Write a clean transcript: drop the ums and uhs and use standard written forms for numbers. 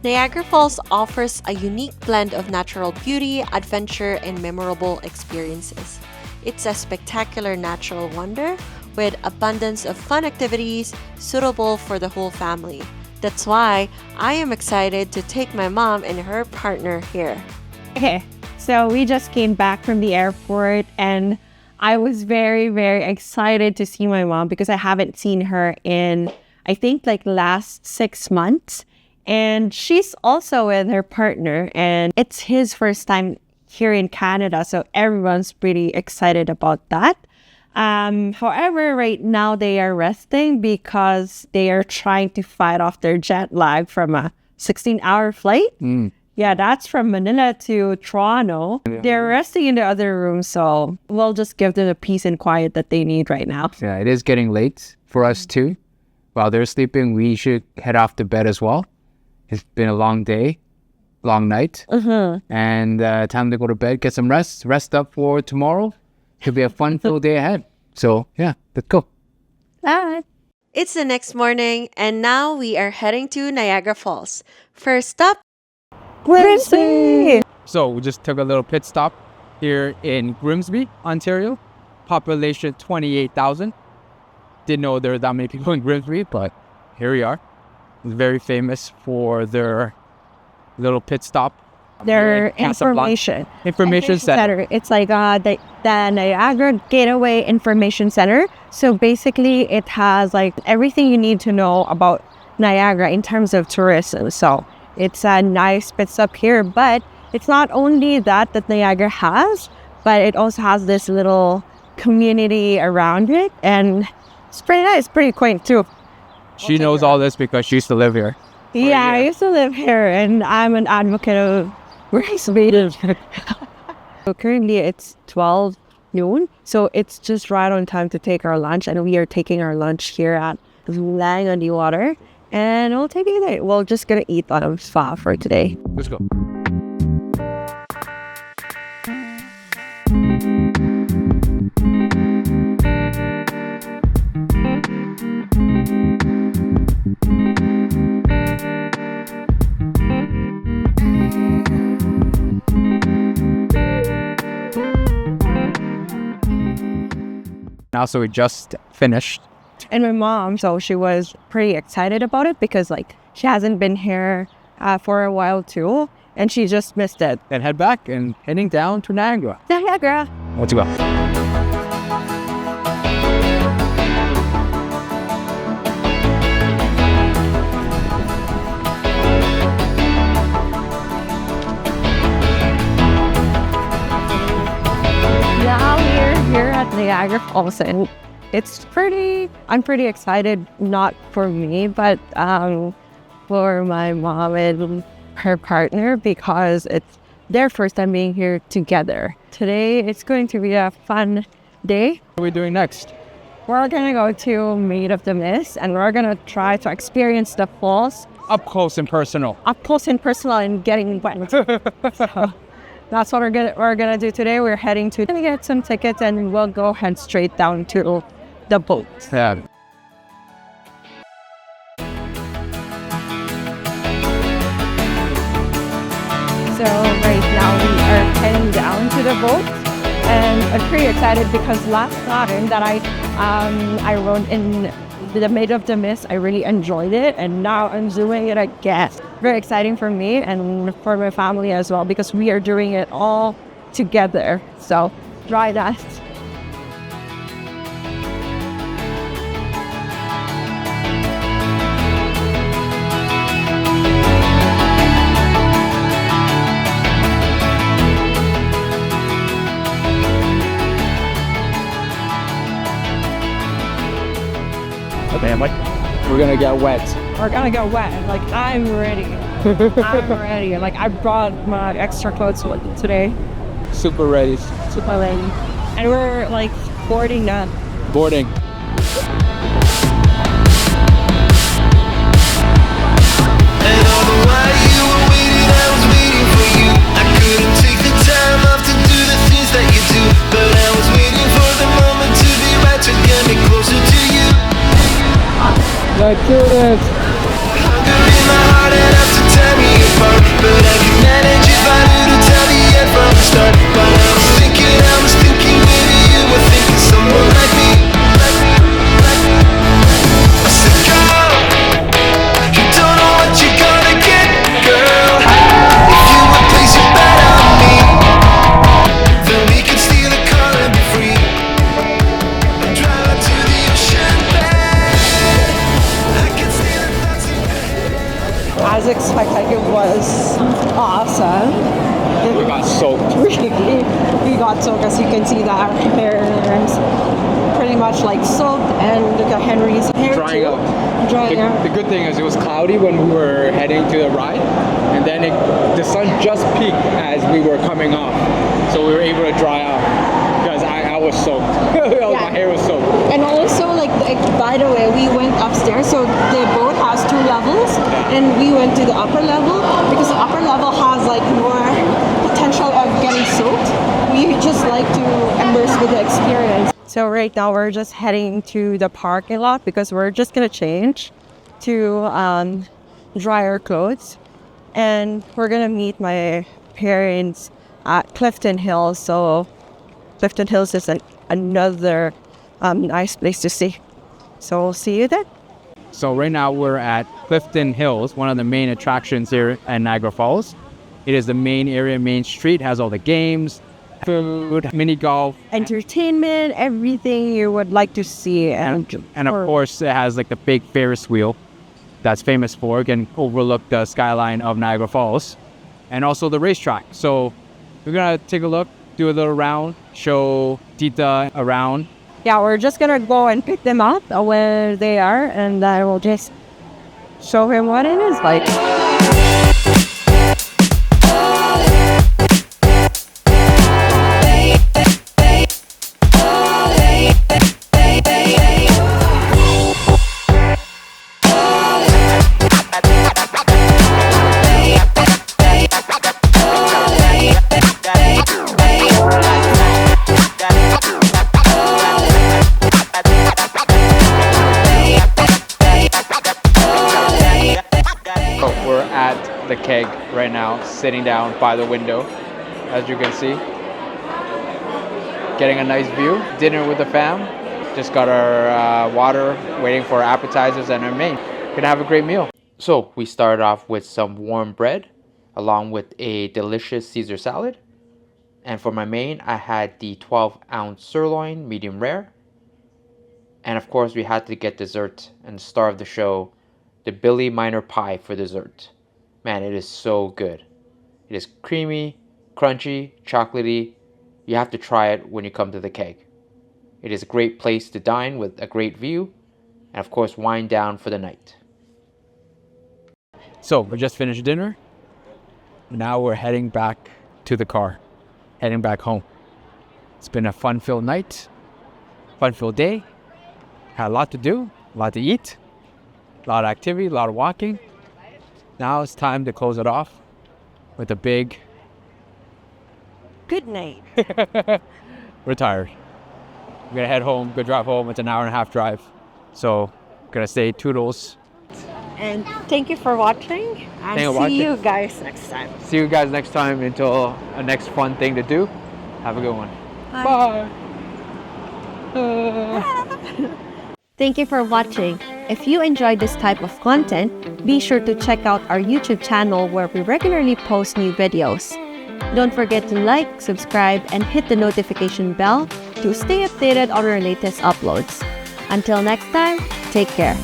Niagara Falls offers a unique blend of natural beauty, adventure, and memorable experiences. It's a spectacular natural wonder with abundance of fun activities suitable for the whole family. That's why I am excited to take my mom and her partner here. Okay, so we just came back from the airport and I was very, very excited to see my mom because I haven't seen her in, I think, like last 6 months. And she's also with her partner and it's his first time here in Canada. So everyone's pretty excited about that. However, right now they are resting because they are trying to fight off their jet lag from a 16-hour flight. Yeah, that's from Manila to Toronto. They're resting in the other room, so we'll just give them the peace and quiet that they need right now. Yeah, it is getting late for us too. While they're sleeping, we should head off to bed as well. It's been a long day, long night, and time to go to bed, get some rest up for tomorrow. It'll be a fun-filled day ahead. So yeah, let's go. Bye. It's the next morning, and now we are heading to Niagara Falls. First up, Grimsby! So we just took a little pit stop here in Grimsby, Ontario. Population 28,000. Didn't know there were that many people in Grimsby, but here we are. It's very famous for their little pit stop. Their information center. It's like the Niagara Gateway Information Center. So basically it has like everything you need to know about Niagara in terms of tourism. So it's a nice pit stop here, but it's not only that Niagara has, but it also has this little community around it, and it's pretty nice, pretty quaint too. She knows all this because she used to live here. Yeah, I used to live here, and I'm an advocate of Grimsby. So currently it's 12 noon, so it's just right on time to take our lunch, and we are taking our lunch here at Lang on the Water. And we'll take it there. We're just gonna eat on spa for today. Let's go. Now, so we just finished. And my mom, so she was pretty excited about it because like she hasn't been here for a while too, and she just missed it. Then head back and heading down to Niagara. Niagara. Let's go. Now we're here at Niagara Falls, and I'm pretty excited, not for me, but for my mom and her partner because it's their first time being here together. Today, it's going to be a fun day. What are we doing next? We're going to go to Made of the Mist, and we're going to try to experience the falls. Up close and personal. Up close and personal and getting wet. So that's what we're gonna do today. We're gonna get some tickets and we'll go head straight down to the boat. Yeah. So right now we are heading down to the boat, and I'm pretty excited because last time that I rode in the Made of the Mist, I really enjoyed it, and now I'm doing it again. Very exciting for me and for my family as well because we are doing it all together. So try that. Okay, I'm like, we're gonna get wet. We're gonna get wet. Like, I'm ready. I'm ready. Like, I brought my extra clothes today. Super ready. Super ready. And we're like boarding now. Boarding. And all the while you were waiting, I was waiting for you. I couldn't take the time off to do the things that you do, but I was waiting for the moment to be right to get me closer to you. Let's do this. Hunger in my heart and after time you but I could manage if I knew to tell the end from the start. But I was thinking maybe you were thinking someone like me. I said, girl, you don't know what you're gonna get, girl. If you would place your bet on me, then we could steal a car and be free and drive out to the ocean bed. I can steal the thoughts in your head. As expected, it was awesome. We got soaked. Really, we got soaked. As you can see, that our hair is pretty much like soaked, and look at Henry's hair Drying too. up. Drying up. The good thing is it was cloudy when we were heading to the ride, and then the sun just peaked as we were coming off, so we were able to dry out because I was soaked. My hair was soaked. And also, like, by the way, we went upstairs. So the boat has 2 levels, and we went to the upper level because the upper level has like more potential of getting soaked. We just like to immerse with the experience. So right now we're just heading to the parking lot because we're just gonna change to drier clothes, and we're gonna meet my parents at Clifton Hill. So Clifton Hills is another nice place to see. So we'll see you then. So right now we're at Clifton Hills, one of the main attractions here at Niagara Falls. It is the main area, main street, has all the games, food, mini golf, Entertainment, everything you would like to see, and of course it has like the big Ferris wheel that's famous for, can overlook the skyline of Niagara Falls, and also the racetrack. So we're gonna take a look, do a little round, show Tita around. Yeah, we're just gonna go and pick them up where they are, and I will just show him what it is like. The Keg right now, sitting down by the window, as you can see, getting a nice view. Dinner with the fam, just got our water, waiting for our appetizers and our main. Gonna have a great meal. So we started off with some warm bread along with a delicious Caesar salad, and for my main I had the 12-ounce sirloin medium rare, and of course we had to get dessert, and the star of the show, the Billy Miner pie for dessert. Man, it is so good. It is creamy, crunchy, chocolatey. You have to try it when you come to the Keg. It is a great place to dine with a great view, and of course wind down for the night. So we just finished dinner. Now we're heading back to the car, heading back home. It's been a fun-filled night, fun-filled day. Had a lot to do, a lot to eat, a lot of activity, a lot of walking. Now it's time to close it off with a big Good night. we're tired. We're gonna head home, go drive home. It's an 1.5-hour drive. So gonna say toodles. And thank you for watching, and see you guys next time. See you guys next time until a next fun thing to do. Have a good one. Bye. Thank you for watching. If you enjoyed this type of content, be sure to check out our YouTube channel where we regularly post new videos. Don't forget to like, subscribe, and hit the notification bell to stay updated on our latest uploads. Until next time, take care.